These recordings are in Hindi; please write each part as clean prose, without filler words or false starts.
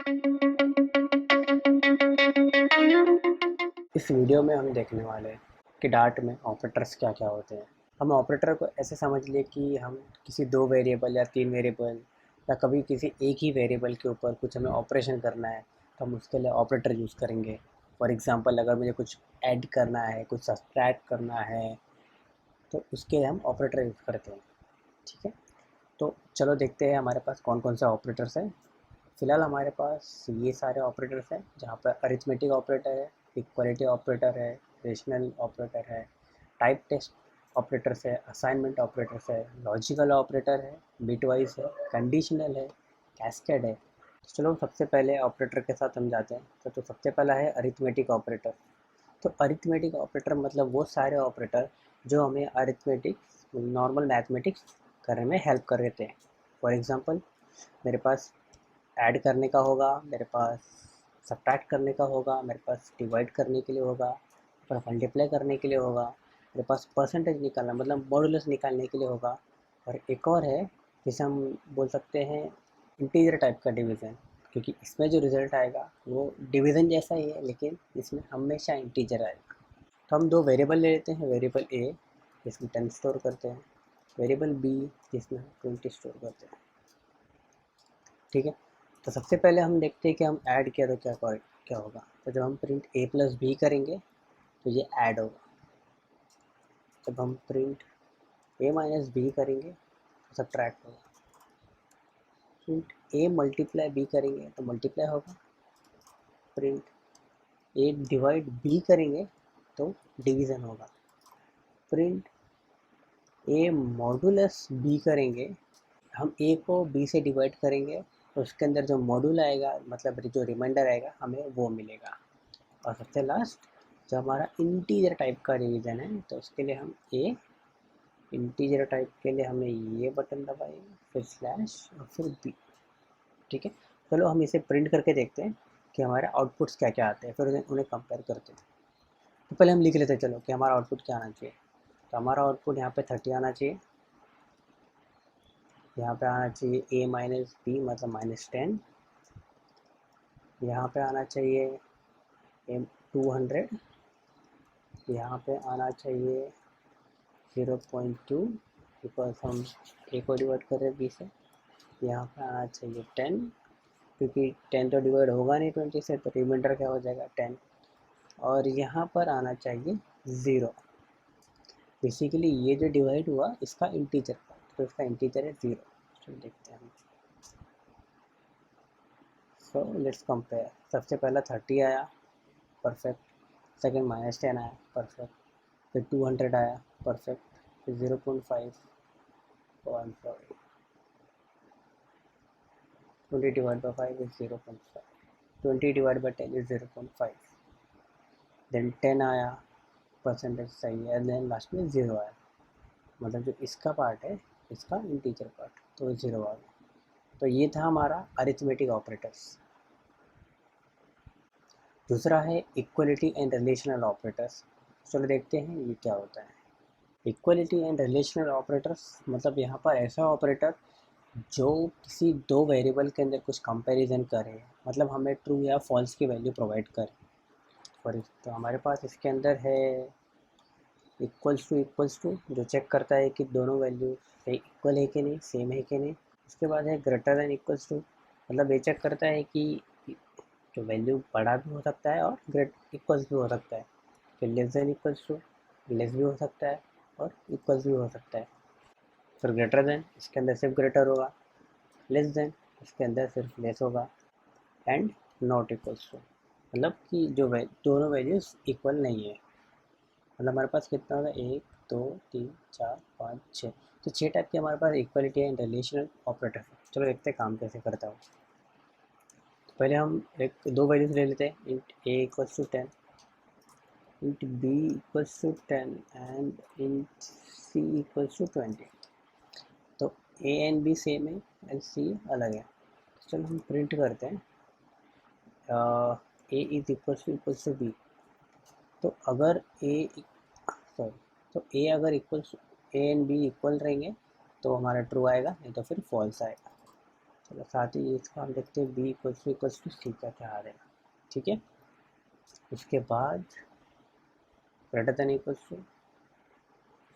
इस वीडियो में हम देखने वाले हैं कि डार्ट में ऑपरेटर्स क्या क्या होते हैं। हम ऑपरेटर को ऐसे समझ लिए कि हम किसी दो वेरिएबल या तीन वेरिएबल या कभी किसी एक ही वेरिएबल के ऊपर कुछ हमें ऑपरेशन करना है तो हम उसके लिए ऑपरेटर यूज़ करेंगे। फॉर एग्ज़ाम्पल अगर मुझे कुछ ऐड करना है, कुछ सब्ट्रैक्ट करना है, तो उसके लिए हम ऑपरेटर यूज़ करते हैं। ठीक है, तो चलो देखते हैं हमारे पास कौन कौन से ऑपरेटर्स हैं। फ़िलहाल हमारे पास ये सारे ऑपरेटर्स हैं जहाँ पर अरिथमेटिक ऑपरेटर है, इक्वालिटी ऑपरेटर है, रेशनल ऑपरेटर है, टाइप टेस्ट ऑपरेटर्स है, असाइनमेंट ऑपरेटर्स है, लॉजिकल ऑपरेटर है, बिटवाइज है, कंडीशनल है, कैस्केड है। तो चलो सबसे पहले ऑपरेटर के साथ हम जाते हैं। तो सबसे पहला है अरिथमेटिक ऑपरेटर। तो अरिथमेटिक ऑपरेटर मतलब वो सारे ऑपरेटर जो हमें अरिथमेटिक्स नॉर्मल मैथमेटिक्स करने में हेल्प कर देते हैं। फॉर एग्ज़ाम्पल मेरे पास ऐड करने का होगा, मेरे पास सब्ट्रैक्ट करने का होगा, मेरे पास डिवाइड करने के लिए होगा, मेरे पास मल्टीप्लाई करने के लिए होगा, मेरे पास परसेंटेज निकालना मतलब मॉडुलस निकालने के लिए होगा। और एक और है जिसे हम बोल सकते हैं इंटीजर टाइप का डिवीज़न, क्योंकि इसमें जो रिज़ल्ट आएगा वो डिवीज़न जैसा ही है लेकिन इसमें हमेशा इंटीजर आएगा। तो हम दो वेरिएबल ले लेते हैं, वेरिएबल ए जिसमें 10 स्टोर करते हैं, वेरिएबल बी जिसमें 20 स्टोर करते हैं। ठीक है, तो सबसे पहले हम देखते हैं कि हम ऐड किया तो क्या होगा। तो जब हम प्रिंट ए प्लस बी करेंगे तो ये ऐड होगा। जब हम प्रिंट ए माइनस बी करेंगे तो सब्ट्रैक्ट होगा। प्रिंट ए मल्टीप्लाई बी करेंगे तो मल्टीप्लाई होगा। प्रिंट ए डिवाइड बी करेंगे तो डिवीज़न होगा। प्रिंट ए मॉडुलस बी करेंगे, हम ए को बी से डिवाइड करेंगे तो उसके अंदर जो मॉड्यूल आएगा मतलब जो रिमाइंडर आएगा हमें वो मिलेगा। और सबसे लास्ट जो हमारा इंटीजर टाइप का डिवीज़न है तो उसके लिए हम ए इंटीजर टाइप के लिए हमें ये बटन दबाएंगे, फिर स्लैश और फिर बी। ठीक है, चलो हम इसे प्रिंट करके देखते हैं कि हमारे आउटपुट्स क्या क्या आते हैं, फिर उन्हें कंपेयर करते हैं। तो पहले हम लिख लेते हैं चलो कि हमारा आउटपुट क्या आना चाहिए। तो हमारा आउटपुट यहाँ पे 30 आना चाहिए, यहाँ पे आना चाहिए ए माइनस बी मतलब -10, यहाँ पे आना चाहिए एम 200, यहाँ पे आना चाहिए 0.2 बिकॉज हम ए को डिवाइड कर रहे हैं बी से। यहाँ पे आना चाहिए 10 क्योंकि 10 तो डिवाइड होगा नहीं 20 से, तो रिमाइंडर क्या हो जाएगा 10। और यहाँ पर आना चाहिए 0। बेसिकली ये जो डिवाइड हुआ इसका इंटीजर पार्ट, तो इसका इंटीजर है 0। तो देखते हैं हम। So let's compare. सबसे पहला 30 आया, परफेक्ट। सेकेंड -10 आया, परफेक्ट। फिर 200 आया, परफेक्ट। फिर 0.5 sorry 20 divide by 5 is 0.5, 20 divide by 10 is 0.5। Then 10 आया, परसेंटेज सही है, देन लास्ट में 0 आया, मतलब जो इसका पार्ट है इसका इंटीजर पार्ट, तो 0 आ गया। तो ये था हमारा अरिथमेटिक ऑपरेटर्स। दूसरा है इक्वलिटी एंड रिलेशनल ऑपरेटर्स। चलो देखते हैं ये क्या होता है। इक्वलिटी एंड रिलेशनल ऑपरेटर्स मतलब यहाँ पर ऐसा ऑपरेटर जो किसी दो वेरिएबल के अंदर कुछ कंपैरिजन करे, मतलब हमें ट्रू या फॉल्स की वैल्यू प्रोवाइड करे। फॉर तो हमारे पास इसके अंदर है इक्वल्स टू जो चेक करता है कि दोनों वैल्यू से इक्वल है कि नहीं, सेम है कि नहीं। उसके बाद है ग्रेटर दैन इक्वल्स टू, मतलब ये चेक करता है कि जो वैल्यू बड़ा भी हो सकता है और ग्रेट इक्वल्स भी हो सकता है। फिर less than equals to, less भी हो सकता है और इक्वल्स भी हो सकता है। फिर ग्रेटर दैन, इसके अंदर सिर्फ ग्रेटर होगा। लेस दैन, इसके अंदर सिर्फ लेस होगा। एंड नॉट इक्वल्स टू, मतलब कि जो दोनों वैल्यूज़ इक्वल नहीं है। मतलब हमारे पास कितना होगा, 1 2 3 4 5 6, तो 6 टाइप के हमारे पास इक्वलिटी एंड रिलेशनल ऑपरेटर है। चलो देखते हैं काम कैसे करता है। तो पहले हम एक दो वैल्यूज ले लेते हैं, int A equals to 10, int B equals to 10 and int C equals to 20। तो ए एंड बी सेम है एंड सी अलग है। तो चलो हम प्रिंट करते हैं A is equals to B. तो अगर सॉरी तो ए अगर ए एंड बी इक्वल रहेंगे तो हमारा ट्रू आएगा, नहीं तो फिर फॉल्स आएगा। चलो साथ ही इसका हम देखते हैं बी इक्वल्स टू सी का क्या आ रहेगा। ठीक है, उसके बाद ग्रेटर देन इक्वल्स टू,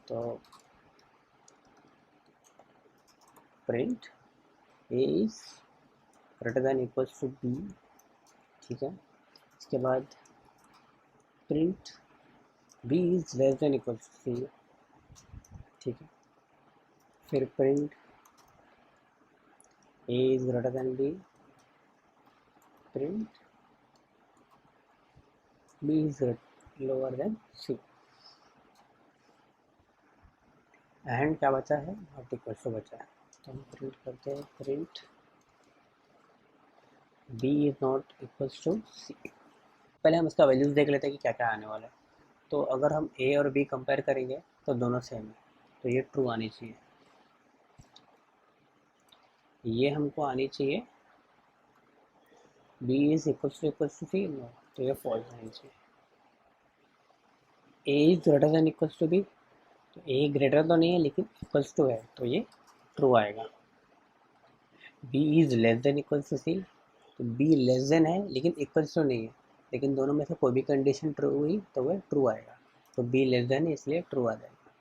तो print A is greater than equals to B. ठीक है, इसके बाद print B is less than equals to C. ठीक है, फिर print A is greater than B, print B is lower than C. And क्या बचा है, नॉट इक्वल्स टू बचा है, तो हम प्रिंट करते हैं print B is not equals to C. पहले हम इसका वैल्यूज़ देख लेते हैं कि क्या क्या आने वाला है। तो अगर हम ए और बी कंपेयर करेंगे तो दोनों सेम है, तो ये ट्रू आनी चाहिए, ये हमको आनी चाहिए B is equals to C, no, तो ये फॉल्स आनी चाहिए। A is greater than equals to B, तो ए ग्रेटर तो नहीं है लेकिन इक्वल्स टू है, तो ये ट्रू आएगा। B is less than equals to C, तो बी लेस देन है लेकिन इक्वल्स टू नहीं है, लेकिन दोनों में से कोई भी कंडीशन ट्रू हुई तो वह ट्रू आएगा, तो बी लेस देन है इसलिए ट्रू आ जाएगा।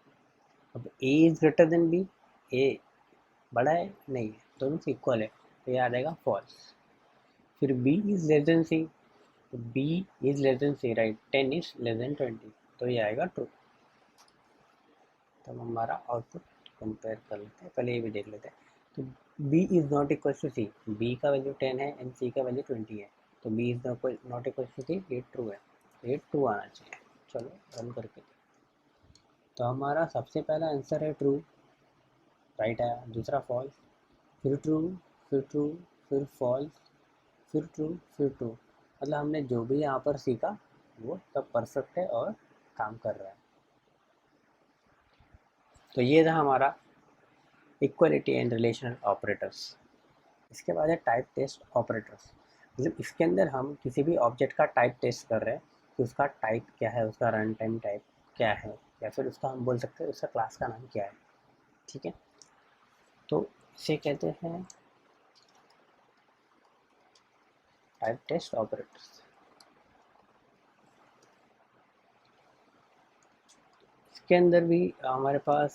अब ए इज ग्रेटर देन बी, ए बड़ा है नहीं है, दोनों से इक्वल है, तो ये आ जाएगा फॉल्स। फिर B is less than C, तो B is less than C, right, 10 is less than 20, तो ये आएगा ट्रू। तब हमारा आउटपुट कंपेयर कर लेते हैं, पहले ये भी देख लेते हैं। तो b is not equal to C, b का वैल्यू 10 है एंड c का वैल्यू 20 है, तो b is not equal to C, ये ट्रू है, ये ट्रू आना चाहिए। चलो रन करके, तो हमारा सबसे पहला आंसर है ट्रू, राइट आया, दूसरा फॉल्स, फिर ट्रू, फिर ट्रू, फिर फॉल्स, फिर ट्रू, फिर ट्रू। मतलब हमने जो भी यहाँ पर सीखा वो सब परफेक्ट है और काम कर रहा है। तो ये था हमारा इक्वलिटी एंड रिलेशनल ऑपरेटर्स। इसके बाद है टाइप टेस्ट ऑपरेटर्स। मतलब इसके अंदर हम किसी भी ऑब्जेक्ट का टाइप टेस्ट कर रहे हैं कि उसका टाइप क्या है, उसका रन टाइम टाइप क्या है, या फिर उसका हम बोल सकते हैं उसका क्लास का नाम क्या है। ठीक है, तो इसे कहते हैं टाइप टेस्ट ऑपरेटर्स। इसके अंदर भी हमारे पास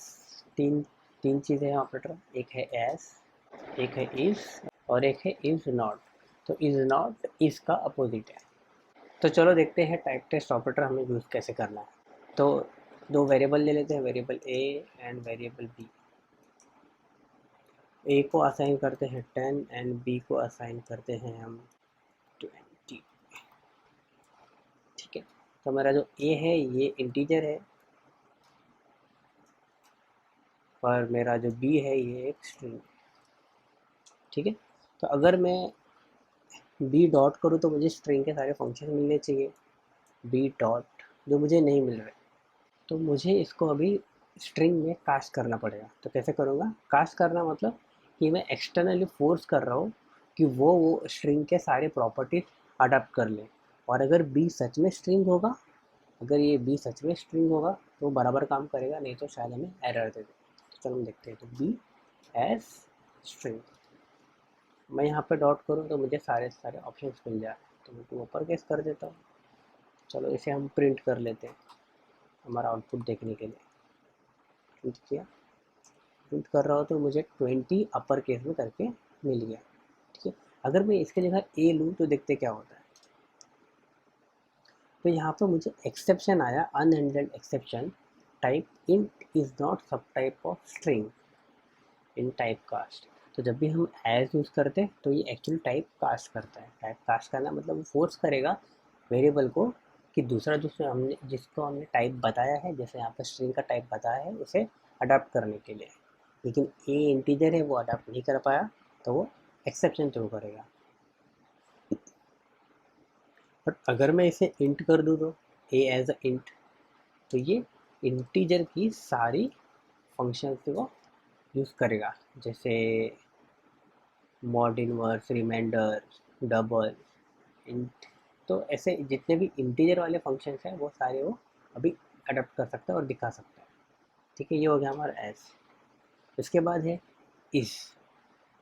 तीन तीन चीज़ें हैं ऑपरेटर, एक है एस, एक है इज और एक है इज नॉट। तो इज नॉट इज का अपोजिट है। तो चलो देखते हैं टाइप टेस्ट ऑपरेटर हमें यूज़ कैसे करना है। तो दो वेरिएबल ले लेते हैं, variable A and variable B. A को असाइन करते हैं 10 एंड बी को असाइन करते हैं हम 20। ठीक है, तो हमारा जो ए है ये इंटीजर है और मेरा जो बी है ये एक स्ट्रिंग। ठीक है, तो अगर मैं बी डॉट करूँ तो मुझे स्ट्रिंग के सारे फंक्शन मिलने चाहिए, बी डॉट जो मुझे नहीं मिल रहे, तो मुझे इसको अभी स्ट्रिंग में कास्ट करना पड़ेगा। तो कैसे करूँगा, कास्ट करना मतलब कि मैं एक्सटर्नली फोर्स कर रहा हूँ कि वो स्ट्रिंग के सारे प्रॉपर्टीज अडाप्ट कर ले। और अगर बी सच में स्ट्रिंग होगा, अगर ये बी सच में स्ट्रिंग होगा तो बराबर काम करेगा, नहीं तो शायद हमें एरर दे दे। तो चलो हम देखते हैं, तो बी एज स्ट्रिंग, मैं यहाँ पे डॉट करूँ तो मुझे सारे सारे ऑप्शन मिल जाए, तो मैं ऊपर केस कर देता हूँ। चलो इसे हम प्रिंट कर लेते हैं हमारा आउटपुट देखने के लिए। प्रिंट किया, प्रिंट कर रहा हो तो मुझे 20 अपर केस में करके मिल गया। ठीक है, अगर मैं इसके जगह ए लूँ तो देखते क्या होता है। तो यहाँ पर मुझे एक्सेप्शन आया, unhandled exception, type int is not sub type of string in type cast. तो जब भी हम एज यूज़ करते हैं तो ये एक्चुअली टाइप कास्ट करता है। टाइप कास्ट करना मतलब वो फोर्स करेगा वेरिएबल को कि दूसरा जिसको हमने टाइप बताया है, जैसे यहाँ पर स्ट्रिंग का टाइप बताया है, उसे अडाप्ट करने के लिए। लेकिन ए इंटीजर है वो अडाप्ट नहीं कर पाया, तो वो एक्सेप्शन थ्रो करेगा। बट अगर मैं इसे इंट कर दूँ तो ए एज अ इंट, तो ये इंटीजर की सारी फंक्शंस को यूज़ करेगा, जैसे mod inverse, reminder, double, int. तो ऐसे जितने भी इंटीजर वाले फंक्शंस हैं वो सारे वो अभी अडॉप्ट कर सकता है और दिखा सकता है। ठीक है, ये हो गया हमारा एस। इसके बाद है इस।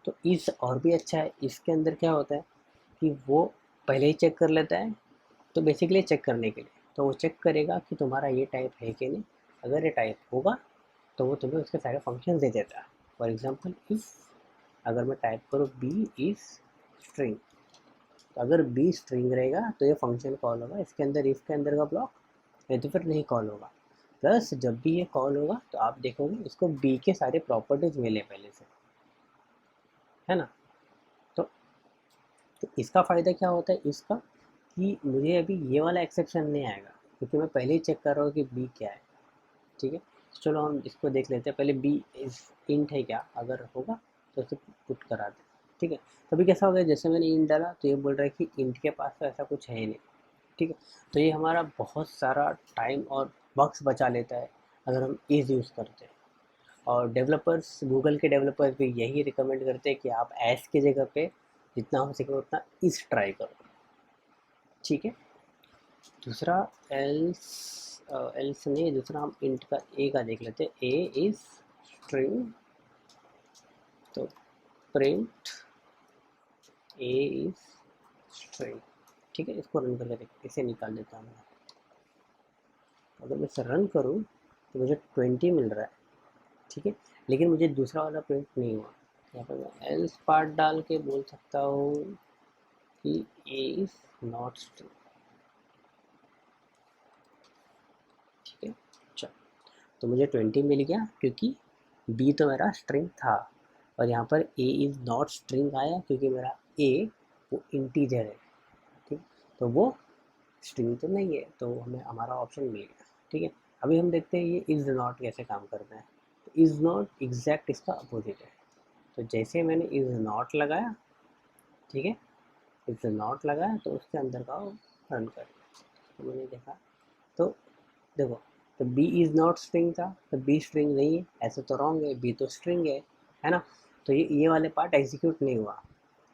तो इस और भी अच्छा है, इसके अंदर क्या होता है कि वो पहले ही चेक कर लेता है, तो बेसिकली चेक करने के लिए तो वो चेक करेगा कि तुम्हारा ये टाइप है कि नहीं। अगर ये टाइप होगा तो वो तुम्हें उसके सारे फंक्शन दे देता है। फॉर एग्जांपल इफ़ अगर मैं टाइप करूँ बी इज़ स्ट्रिंग, तो अगर बी स्ट्रिंग रहेगा तो ये फंक्शन कॉल होगा इसके अंदर, इफ़ के अंदर का ब्लॉक, नहीं तो फिर नहीं कॉल होगा। प्लस जब भी ये कॉल होगा तो आप देखोगे इसको बी के सारे प्रॉपर्टीज़ मिले पहले से, है ना। तो, तो इसका फ़ायदा क्या होता है इसका, कि मुझे अभी ये वाला एक्सेप्शन नहीं आएगा क्योंकि मैं पहले ही चेक कर रहा हूँ कि बी क्या है। ठीक है, चलो हम इसको देख लेते हैं पहले, बी इज इंट है क्या, अगर होगा तो उसे पुट करा दें। ठीक है, तो अभी कैसा हो गया, जैसे मैंने इंट डाला तो ये बोल रहा है कि इंट के पास तो ऐसा कुछ है ही नहीं। ठीक है, तो ये हमारा बहुत सारा टाइम और वक्त बचा लेता है अगर हम इज़ यूज़ करते हैं। और डेवलपर्स, गूगल के डेवलपर्स भी यही रिकमेंड करते हैं कि आप एस की जगह पे जितना हो सके उतना इस ट्राई करो। ठीक है, दूसरा एल्स, एल्स नहीं, दूसरा हम इंट का ए का देख लेते हैं, ए इज स्ट्रिंग, तो प्रिंट ए इज स्ट्रिंग। ठीक है, इसको रन करके देख, इसे निकाल देता हूँ। अगर मैं इसे रन करूँ तो मुझे 20 मिल रहा है। ठीक है, लेकिन मुझे दूसरा वाला प्रिंट नहीं हुआ। यहाँ पर मैं एल्स पार्ट डाल के बोल सकता हूँ कि ए इज नॉट स्ट्रिंग। ठीक है, चलो, तो मुझे 20 मिल गया क्योंकि बी तो मेरा स्ट्रिंग था, और यहाँ पर ए इज़ नॉट स्ट्रिंग आया क्योंकि मेरा ए वो इंटीजर है। ठीक, तो वो स्ट्रिंग तो नहीं है, तो हमें हमारा ऑप्शन मिल गया। ठीक है, अभी हम देखते हैं ये इज़ नॉट कैसे काम करता है। तो इज़ नॉट एग्जैक्ट इसका अपोजिट है। तो जैसे मैंने इज़ नॉट लगाया, ठीक है, इज़ नॉट लगाया तो उसके अंदर का रन कर, तो मैंने देखा, तो देखो, तो बी इज़ नॉट स्ट्रिंग था, तो बी स्ट्रिंग नहीं है, ऐसे तो रॉन्ग है, बी तो स्ट्रिंग है ना। तो ये वाले पार्ट एग्जीक्यूट नहीं हुआ,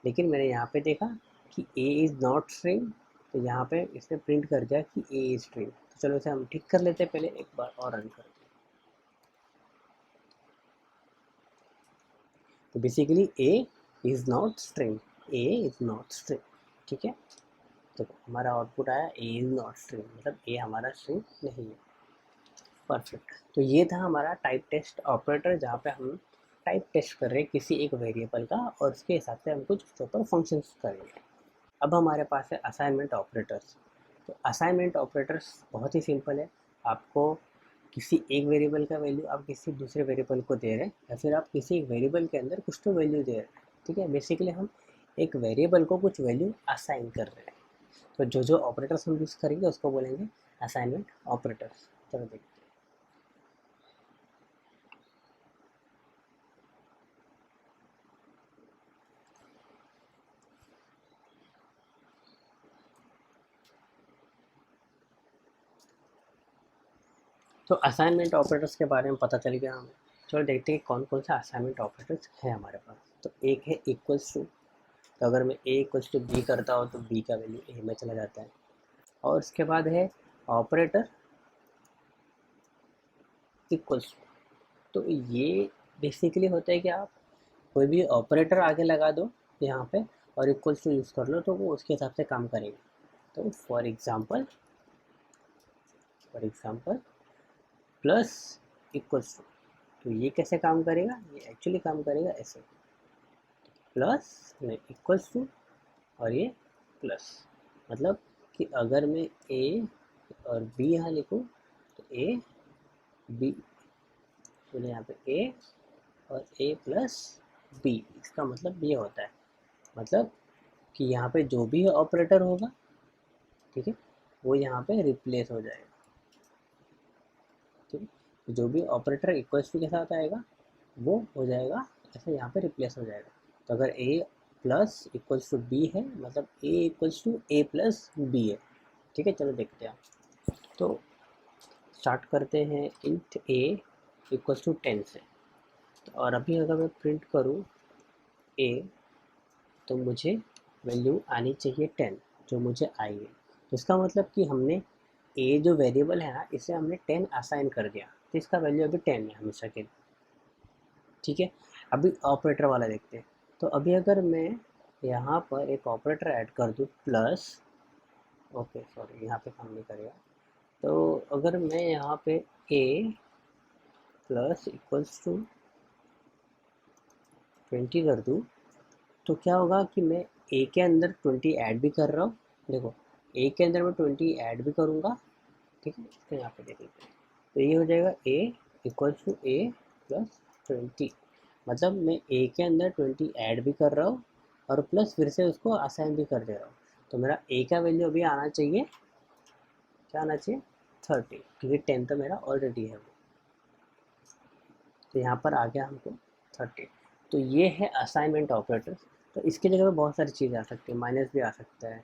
लेकिन मैंने यहाँ पे देखा कि ए इज़ नॉट स्ट्रिंग, तो यहाँ पे इसने प्रिंट कर दिया कि ए इज़ स्ट्रिंग। तो चलो इसे हम ठीक कर लेते हैं, पहले एक बार और रन करते हैं। तो basically A is not string, A is not string. ठीक है, तो हमारा आउटपुट आया ए इज़ नॉट स्ट्रिंग, मतलब ए हमारा स्ट्रिंग नहीं है। परफेक्ट, तो ये था हमारा टाइप टेस्ट ऑपरेटर, जहाँ पे हम टाइप टेस्ट कर रहे हैं किसी एक वेरिएबल का, और उसके हिसाब से हम कुछ उसके ऊपर फंक्शंस करेंगे। अब हमारे पास है असाइनमेंट ऑपरेटर्स। तो असाइनमेंट ऑपरेटर्स बहुत ही सिंपल है। आपको किसी एक वेरिएबल का वैल्यू आप किसी दूसरे वेरिएबल को दे रहे हैं, या फिर आप किसी एक वेरिएबल के अंदर कुछ तो वैल्यू दे रहे हैं। ठीक है, बेसिकली हम एक वेरिएबल को कुछ वैल्यू असाइन कर रहे हैं। तो जो जो ऑपरेटर्स हम यूज़ करेंगे उसको बोलेंगे असाइनमेंट ऑपरेटर्स। चलो देखते हैं। तो असाइनमेंट ऑपरेटर्स के बारे में पता चल गया हमें। चलो देखते हैं कौन कौन सा असाइनमेंट ऑपरेटर्स है हमारे पास। तो एक है इक्वल्स टू, तो अगर मैं ए इक्वल्स टू बी करता हूँ तो बी का वैल्यू ए में चला जाता है। और उसके बाद है ऑपरेटर इक्वल्स टू, तो ये बेसिकली होता है कि आप कोई भी ऑपरेटर आगे लगा दो यहाँ पे और इक्वल्स टू यूज़ कर लो, तो वो उसके हिसाब से काम करेगा। तो for example plus equals to, तो ये कैसे काम करेगा, ये एक्चुअली काम करेगा ऐसे, प्लस में इक्वल्स टू और ये प्लस, मतलब कि अगर मैं ए और बी यहाँ लिखूँ तो ए बी, तो यहाँ पे ए और ए प्लस बी, इसका मतलब ये होता है, मतलब कि यहाँ पे जो भी ऑपरेटर होगा, ठीक है, वो यहाँ पे रिप्लेस हो जाएगा। ठीक है, तो जो भी ऑपरेटर इक्वल्स टू के साथ आएगा वो हो जाएगा ऐसे, यहाँ पे रिप्लेस हो जाएगा। तो अगर A plus equals to B है, मतलब A equals to A plus B है। ठीक है, चलो देखते हैं। तो स्टार्ट करते हैं इंट ए इक्वल्स टू 10 से। तो और अभी अगर मैं प्रिंट करूँ ए, तो मुझे वैल्यू आनी चाहिए 10, जो मुझे आई है। तो इसका मतलब कि हमने ए जो वेरिएबल है ना, इसे हमने 10 असाइन कर दिया, तो इसका वैल्यू अभी 10 है हमेशा के लिए। ठीक है, अभी ऑपरेटर वाला देखते हैं। तो अभी अगर मैं यहाँ पर एक ऑपरेटर ऐड कर दूँ प्लस, ओके सॉरी यहाँ पे काम नहीं करेगा, तो अगर मैं यहाँ पे a प्लस इक्वल्स टू 20 कर दूँ, तो क्या होगा कि मैं a के अंदर 20 ऐड भी कर रहा हूँ। देखो a के अंदर मैं 20 ऐड भी करूँगा, ठीक है, तो यहाँ पे देख लेते हैं, तो ये हो जाएगा a equals to a plus 20, मतलब मैं a के अंदर 20 ऐड भी कर रहा हूँ और प्लस फिर से उसको असाइन भी कर दे रहा हूँ। तो मेरा a का वैल्यू अभी आना चाहिए, क्या आना चाहिए, 30, क्योंकि 10 तो मेरा ऑलरेडी है वो, तो यहाँ पर आ गया हमको 30। तो ये है असाइनमेंट ऑपरेटर। तो इसके जगह पे बहुत सारी चीज़ें आ सकती है, माइनस भी आ सकता है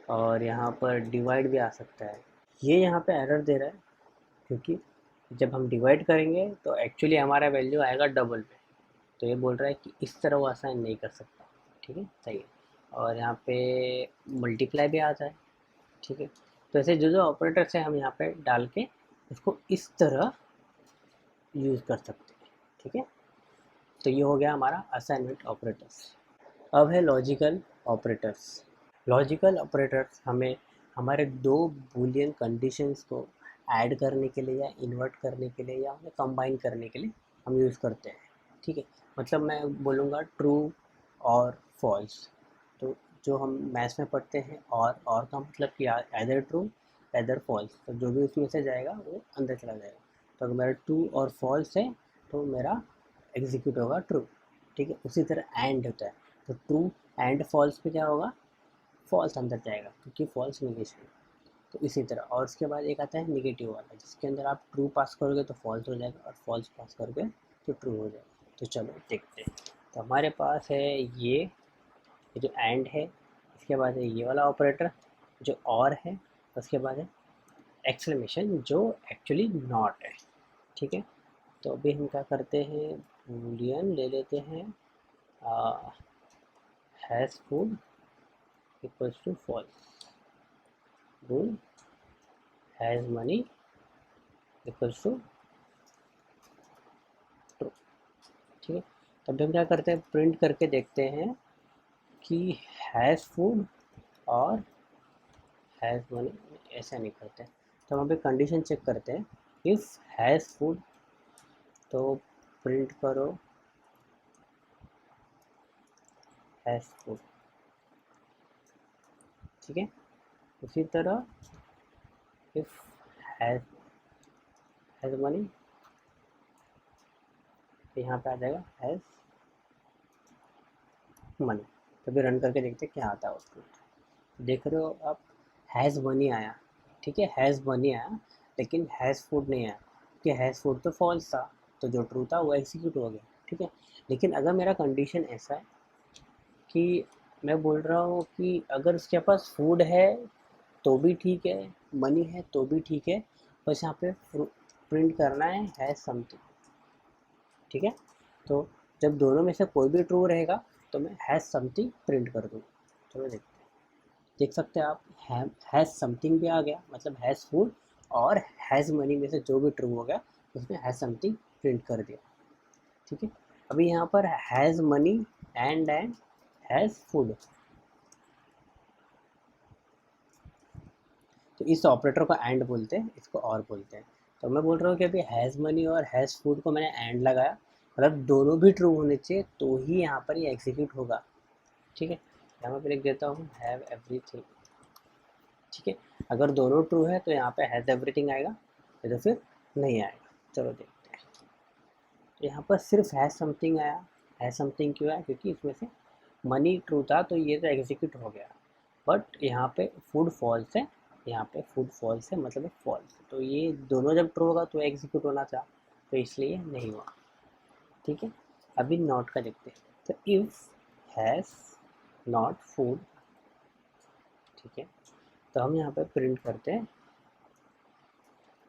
और यहाँ पर डिवाइड भी आ सकता है। ये यहाँ पे एरर दे रहा है क्योंकि जब हम डिवाइड करेंगे तो एक्चुअली हमारा वैल्यू आएगा डबल पे, तो ये बोल रहा है कि इस तरह वो असाइन नहीं कर सकता, ठीक है, सही है। और यहाँ पे मल्टीप्लाई भी आता है, ठीक है। तो ऐसे जो जो ऑपरेटर्स है हम यहाँ पे डाल के इसको इस तरह यूज़ कर सकते हैं, ठीक है। तो ये हो गया हमारा असाइनमेंट ऑपरेटर्स। अब है लॉजिकल ऑपरेटर्स। लॉजिकल ऑपरेटर्स हमें हमारे दो बूलियन कंडीशंस को ऐड करने के लिए या इन्वर्ट करने के लिए या उन्हें कंबाइन करने के लिए हम यूज़ करते हैं, ठीक है। मतलब मैं बोलूँगा ट्रू और फॉल्स, तो जो हम मैथ्स में पढ़ते हैं और का मतलब कि आइदर ट्रू आइदर फॉल्स, तो जो भी उसमें से जाएगा वो अंदर चला जाएगा। तो अगर मेरा ट्रू और फॉल्स है तो मेरा एग्जीक्यूट होगा ट्रू, ठीक है। उसी तरह एंड होता है, तो ट्रू एंड फॉल्स पे क्या होगा, फॉल्स अंदर जाएगा क्योंकि फॉल्स निगेशन। तो इसी तरह, और उसके बाद एक आता है निगेटिव वाला, जिसके अंदर आप ट्रू पास करोगे तो फॉल्स हो जाएगा और फॉल्स पास करोगे तो ट्रू हो जाएगा। तो चलो देखते हैं। तो हमारे पास है ये जो एंड है, इसके बाद है ये वाला ऑपरेटर जो और है, उसके बाद है एक्सक्लेमेशन जो एक्चुअली नॉट है, ठीक है। तो अभी हम क्या करते हैं, बूलियन ले लेते हैं, has food equals to false, bool has money equals to true, ठीक है। तब हम क्या करते हैं, प्रिंट करके देखते हैं कि हैज़ फूड और हैज़ मनी, ऐसा नहीं करते। तो हम पे कंडीशन चेक करते हैं, इफ़ हैज़ फूड तो प्रिंट करो हैज़ फूड, ठीक है। उसी तरह इफ़ हैज़ मनी, तो यहाँ पे आ जाएगा हैज़ मनी। तो भी रन करके देखते हैं क्या आता है उसको। देख रहे हो आप, हैज़ मनी आया, ठीक है, हैज़ मनी आया, लेकिन हैज़ फूड नहीं आया कि हैज़ फूड तो फॉल्स था, तो जो ट्रू था वो एग्जीक्यूट हो गया, ठीक है। लेकिन अगर मेरा कंडीशन ऐसा है कि मैं बोल रहा हूँ कि अगर उसके पास फूड है तो भी ठीक है, मनी है तो भी ठीक है, बस यहाँ पे प्रिंट करना है समथिंग, ठीक है। तो जब दोनों में से कोई भी ट्रू रहेगा तो मैं हैज़ समथिंग प्रिंट कर दूँ। चलो देखते हैं, देख सकते हैं आप, हैज़ समथिंग भी आ गया, मतलब हैज़ फूड और हैज़ मनी में से जो भी ट्रू हो गया उसमें हैज़ समथिंग प्रिंट कर दिया, ठीक है। अभी यहाँ पर has money and has food, तो इस ऑपरेटर को एंड बोलते हैं, इसको और बोलते हैं। तो मैं बोल रहा हूँ कि अभी हैज़ मनी और हैज़ फूड को मैंने एंड लगाया, मतलब दोनों भी ट्रू होने चाहिए तो ही यहाँ पर ये एग्जीक्यूट होगा, ठीक है। यहाँ पर लिख देता हूँ हैव एवरीथिंग, ठीक है। अगर दोनों ट्रू है तो यहाँ पे हैज़ एवरीथिंग आएगा, तो फिर नहीं आएगा। चलो देखते हैं, तो यहाँ पर सिर्फ हैज़ समथिंग आया। हैज़ समथिंग क्यों आया, क्योंकि इसमें से मनी ट्रू था तो ये तो एग्जीक्यूट हो गया, बट यहाँ पे फूड फॉल्स है, यहाँ पे फूड फॉल्स है मतलब फॉल्स, तो ये दोनों जब ट्रू होगा तो एग्जीक्यूट होना था, तो इसलिए नहीं हुआ, ठीक है। अभी नॉट का देखते हैं, तो इफ़ हैज़ नॉट फूड, ठीक है, तो हम यहाँ पे प्रिंट करते हैं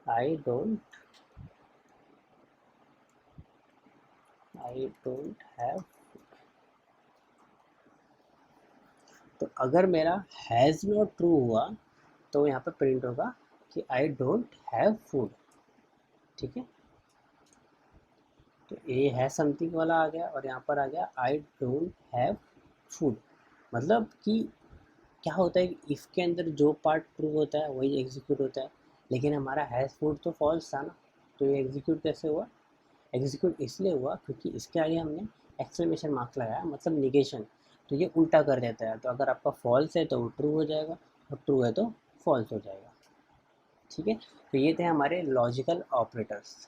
आई डोंट हैव। तो अगर मेरा हैज़ नॉट ट्रू हुआ तो यहाँ पे प्रिंट होगा कि आई डोंट हैव फूड, ठीक है। तो ए है समथिंग वाला आ गया और यहाँ पर आ गया आई डोंट हैव फूड। मतलब कि क्या होता है कि इफ़ के अंदर जो पार्ट ट्रू होता है वही एग्जीक्यूट होता है, लेकिन हमारा हैज़ फूड तो फॉल्स था ना, तो ये एग्जीक्यूट कैसे हुआ? एग्जीक्यूट इसलिए हुआ क्योंकि इसके आगे हमने एक्सक्लेमेशन मार्क लगाया, मतलब निगेशन। तो ये उल्टा कर देता है, तो अगर आपका फॉल्स है तो वो ट्रू हो जाएगा और ट्रू है तो फॉल्स हो जाएगा। ठीक है, तो ये थे हमारे लॉजिकल ऑपरेटर्स।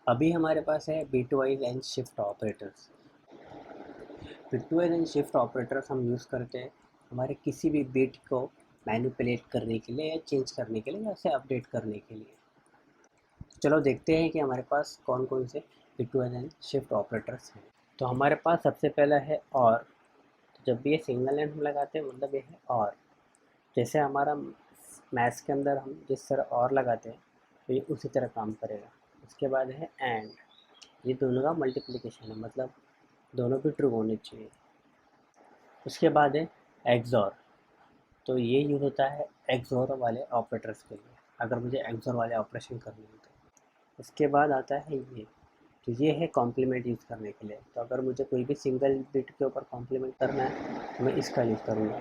अभी हमारे पास है bitwise and shift operators. Bitwise and shift operators हम यूज़ करते हैं हमारे किसी भी बिट को मैनिपुलेट करने के लिए या चेंज करने के लिए या उसे अपडेट करने के लिए। चलो देखते हैं कि हमारे पास कौन कौन से बिटवाइज एंड शिफ्ट ऑपरेटर्स हैं। तो हमारे पास सबसे पहला है और। तो जब भी ये सिंगल एंड हम लगाते हैं मतलब ये है और। जैसे हमारा मैथ्स के अंदर हम जिस तरह और लगाते हैं तो ये उसी तरह काम करेगा। उसके बाद है एंड। ये दोनों का मल्टीप्लिकेशन है, मतलब दोनों भी ट्रू होने चाहिए। उसके बाद है एक्सॉर। तो ये यूज़ होता है एक्सॉर वाले ऑपरेटर्स के लिए, अगर मुझे एक्सॉर वाले ऑपरेशन करने हैं तो। उसके बाद आता है ये। तो ये है कॉम्प्लीमेंट यूज़ करने के लिए, तो अगर मुझे कोई भी सिंगल बिट के ऊपर कॉम्प्लीमेंट करना है तो मैं इसका यूज़ करूँगा।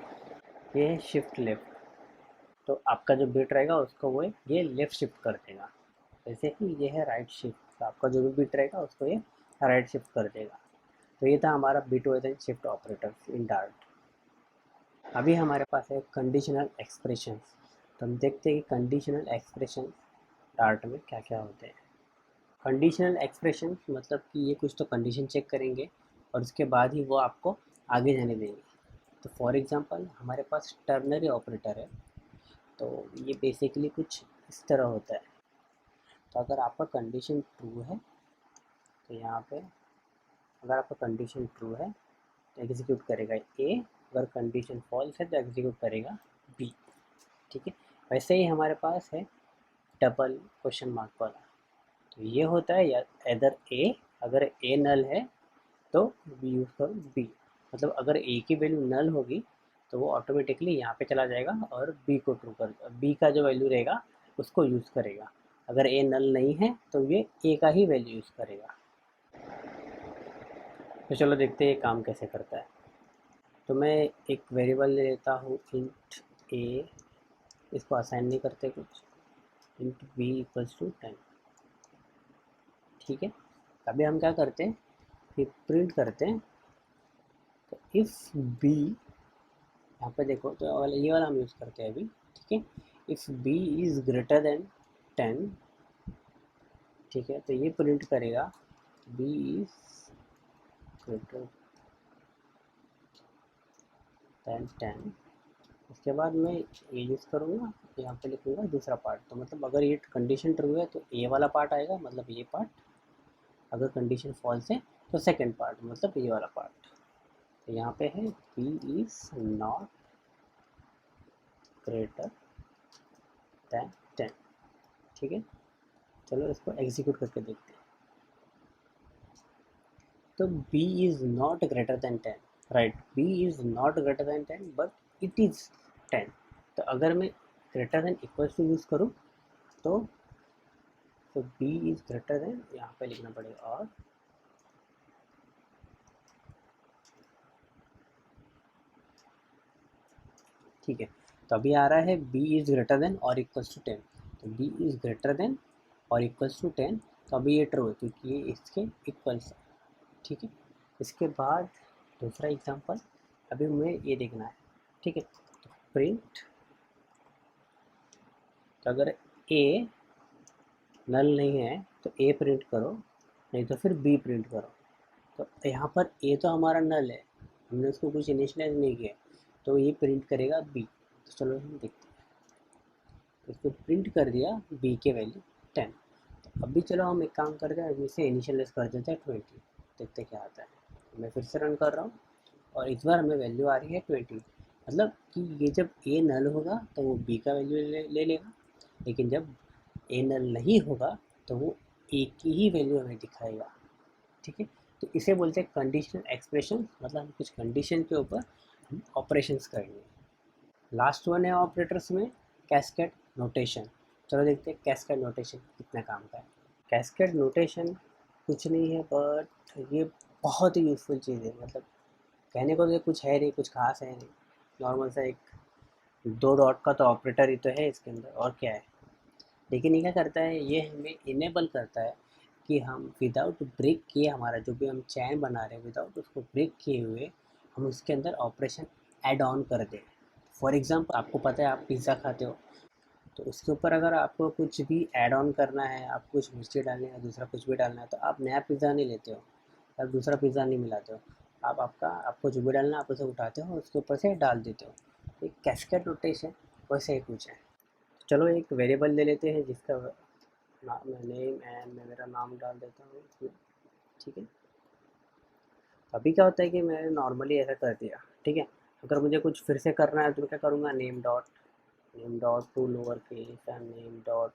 ये है शिफ्ट लेफ्ट। तो आपका जो बिट रहेगा उसको वो ये लेफ़्ट शिफ्ट कर देगा। जैसे कि ये है राइट शिफ्ट, तो आपका जो भी बिट रहेगा उसको ये राइट शिफ्ट कर देगा। तो ये था हमारा bit wise and shift operators in dart. अभी हमारे पास है कंडीशनल एक्सप्रेशंस। तो हम देखते हैं कि कंडीशनल एक्सप्रेशंस डार्ट में क्या क्या होते हैं। कंडीशनल एक्सप्रेशंस मतलब कि ये कुछ तो कंडीशन चेक करेंगे और उसके बाद ही वो आपको आगे जाने देंगे। तो फॉर एग्जांपल हमारे पास टर्नरी ऑपरेटर है, तो ये बेसिकली कुछ इस तरह होता है। तो अगर आपका कंडीशन ट्रू है तो यहाँ पे अगर आपका कंडीशन ट्रू है तो एग्जीक्यूट करेगा ए, अगर कंडीशन फॉल्स है तो एग्जीक्यूट करेगा बी। ठीक है, वैसे ही हमारे पास है डबल क्वेश्चन मार्क वाला। तो ये होता है या इधर ए, अगर ए नल है तो बी यूज़ करो बी। मतलब अगर ए की वैल्यू नल होगी तो वो ऑटोमेटिकली यहाँ पे चला जाएगा और बी को ट्रू कर, बी का जो वैल्यू रहेगा उसको यूज़ करेगा। अगर ए नल नहीं है तो ये ए का ही वैल्यू यूज़ करेगा। तो चलो देखते हैं ये काम कैसे करता है। तो मैं एक वेरिएबल ले लेता हूँ इंट ए, इसको असाइन नहीं करते कुछ, इंट बी इक्वल्स टू 10। ठीक है, अभी हम क्या करते हैं कि प्रिंट करते हैं। तो इफ़ बी, यहाँ पे देखो तो ये वाला हम यूज़ करते हैं अभी। ठीक है, if B is greater than 10। ठीक है, तो ये प्रिंट करेगा बी इज़ ग्रेटर देन 10। उसके बाद मैं ये यूज़ करूँगा, यहाँ पे लिखूँगा दूसरा पार्ट। तो मतलब अगर ये कंडीशन ट्रू है तो ए वाला पार्ट आएगा, मतलब ये पार्ट। अगर कंडीशन फॉल्स है तो सेकंड पार्ट, मतलब ये वाला पार्ट। तो यहाँ पे है B is not greater than 10। ठीक है, चलो इसको एग्जीक्यूट करके देखते हैं। तो b is not greater than 10, right, b is not greater than 10 but it is 10। तो अगर मैं greater than equals to use करूँ तो b इज़ ग्रेटर दैन, यहाँ पे लिखना पड़ेगा और। ठीक है, तो अभी आ रहा है b इज़ ग्रेटर दैन और इक्वल्स टू 10। तो b इज़ ग्रेटर दैन और इक्वल्स टू 10। तो अभी ये ट्रू है क्योंकि ये इसके इक्वल्स है। ठीक है, इसके बाद दूसरा एग्जांपल अभी हमें ये देखना है। ठीक है, तो प्रिंट, तो अगर ए नल नहीं है तो ए प्रिंट करो, नहीं तो फिर बी प्रिंट करो। तो यहाँ पर ए तो हमारा नल है, हमने उसको कुछ इनिशियलाइज नहीं किया, तो ये प्रिंट करेगा बी। तो चलो हम देखते हैं, इसको प्रिंट कर दिया बी के वैल्यू 10। तो अभी चलो हम एक काम करते हैं, इसे इनिशियलाइज कर देते हैं 20, देखते क्या आता है। मैं फिर से रन कर रहा हूँ और इस बार हमें वैल्यू आ रही है 20। मतलब कि ये जब ए नल होगा तो वो बी का वैल्यू ले लेगा, लेकिन जब ए नल नहीं होगा तो वो ए की ही वैल्यू हमें दिखाएगा। ठीक है, तो इसे बोलते हैं कंडीशनल एक्सप्रेशन, मतलब हम कुछ कंडीशन के ऊपर हम ऑपरेशंस करेंगे। लास्ट वन है ऑपरेटर्स में कैस्केड नोटेशन। चलो देखते हैं कैस्केड नोटेशन कितना काम का है। कैस्केड नोटेशन कुछ नहीं है, बट ये बहुत ही यूज़फुल चीज़ है। मतलब कहने को तो ये कुछ है नहीं, कुछ खास है नहीं, नॉर्मल सा एक 2 डॉट का तो ऑपरेटर ही तो है इसके अंदर, और क्या है। लेकिन ये क्या करता है, ये हमें इनेबल करता है कि हम विदाउट ब्रेक किए, हमारा जो भी हम चैन बना रहे हैं विदाउट उसको ब्रेक किए हुए हम उसके अंदर ऑपरेशन ऐड ऑन कर दें। फॉर एग्ज़ाम्पल, आपको पता है आप पिज़्ज़ा खाते हो, तो उसके ऊपर अगर आपको कुछ भी ऐड ऑन करना है, आपको कुछ मिर्ची डालनी है, दूसरा कुछ भी डालना है, तो आप नया पिज़्ज़ा नहीं लेते हो, आप दूसरा पिज़्ज़ा नहीं मिलाते हो, आप आपको जो भी डालना है आप उसे उठाते हो, उसके ऊपर से डाल देते हो। एक कैस्केड रोटेशन वैसे ही कुछ है। चलो एक वेरिएबल ले लेते हैं जिसका नेम एंड मैं मेरा नाम डाल देता हूँ इसमें, ठीक है। अभी क्या होता है कि मैंने नॉर्मली ऐसा कर दिया, ठीक है। अगर मुझे कुछ फिर से करना है तो मैं क्या करूँगा, name dot to lower case and name dot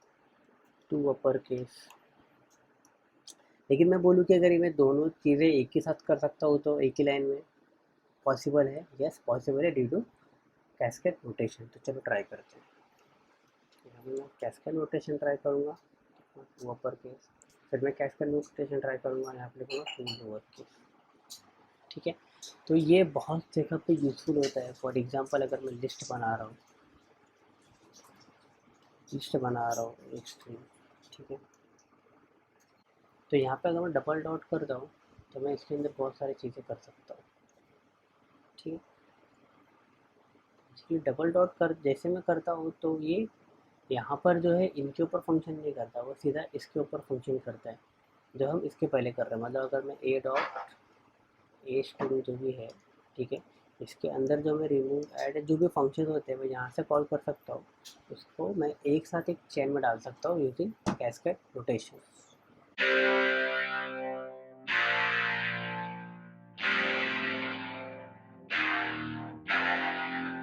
to upper case. लेकिन मैं बोलूँ कि अगर ये मैं दोनों चीज़ें एक ही साथ कर सकता हूँ तो एक ही लाइन में पॉसिबल है, यस पॉसिबल है ड्यू टू कैस्केड रोटेशन। तो चलो ट्राई करते हैं। यहाँ मैं कैस्केड रोटेशन ट्राई करूँगा टू अपर केस, फिर मैं कैस्केड रोटेशन ट्राई करूँगा, यहाँ पे लिखूँगा टू लोअर केस, ठीक है। तो ये बहुत जगह पे यूज़फुल होता है। फॉर एग्जांपल अगर मैं लिस्ट बना रहा हूँ एक स्ट्रिंग, ठीक है। तो यहाँ पे अगर मैं डबल डॉट करता हूँ तो मैं इसके अंदर बहुत सारी चीज़ें कर सकता हूँ, ठीक है। इसलिए डबल डॉट कर जैसे मैं करता हूँ तो ये यहाँ पर जो है इनके ऊपर फंक्शन नहीं करता, वो सीधा इसके ऊपर फंक्शन करता है जो हम इसके पहले कर रहे हैं। मतलब अगर मैं ए स्ट्रिंग जो भी है, ठीक है, इसके अंदर जो मैं रिमूव ऐड जो भी फंक्शन होते हैं मैं यहाँ से कॉल कर सकता हूँ, उसको मैं एक साथ एक चेन में डाल सकता हूँ यूजिंग कैस्केड रोटेशन।